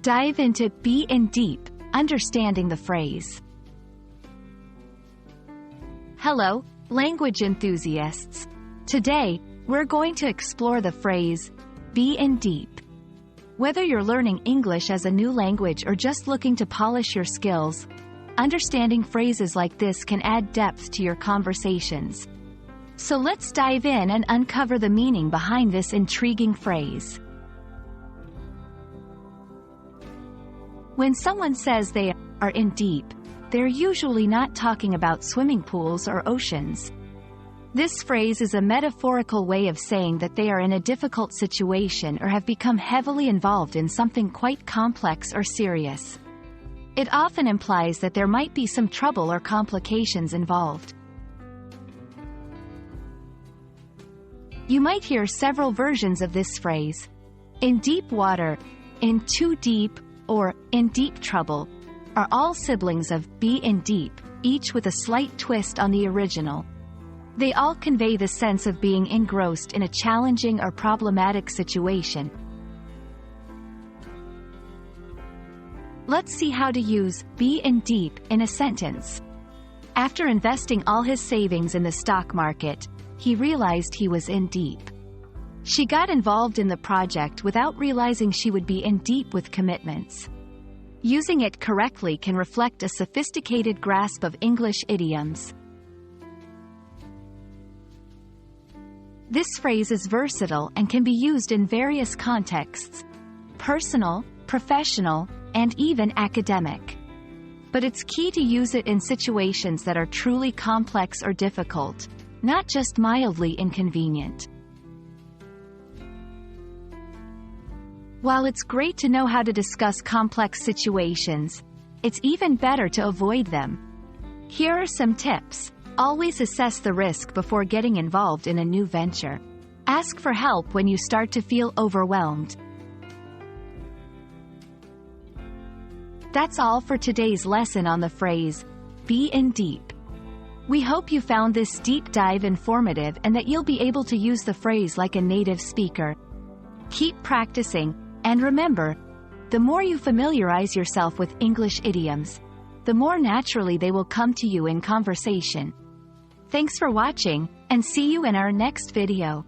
Dive into Be in Deep, understanding the phrase. Hello, language enthusiasts. Today, we're going to explore the phrase, be in deep. Whether you're learning English as a new language or just looking to polish your skills, understanding phrases like this can add depth to your conversations. So let's dive in and uncover the meaning behind this intriguing phrase. When someone says they are in deep, they're usually not talking about swimming pools or oceans. This phrase is a metaphorical way of saying that they are in a difficult situation or have become heavily involved in something quite complex or serious. It often implies that there might be some trouble or complications involved. You might hear several versions of this phrase. In deep water, in too deep, or in deep trouble, are all siblings of be in deep, each with a slight twist on the original. They all convey the sense of being engrossed in a challenging or problematic situation. Let's see how to use be in deep in a sentence. After investing all his savings in the stock market, he realized he was in deep. She got involved in the project without realizing she would be in deep with commitments. Using it correctly can reflect a sophisticated grasp of English idioms. This phrase is versatile and can be used in various contexts: personal, professional, and even academic. But it's key to use it in situations that are truly complex or difficult, not just mildly inconvenient. While it's great to know how to discuss complex situations, it's even better to avoid them. Here are some tips. Always assess the risk before getting involved in a new venture. Ask for help when you start to feel overwhelmed. That's all for today's lesson on the phrase, be in deep. We hope you found this deep dive informative and that you'll be able to use the phrase like a native speaker. Keep practicing, and remember, the more you familiarize yourself with English idioms, the more naturally they will come to you in conversation. Thanks for watching, and see you in our next video.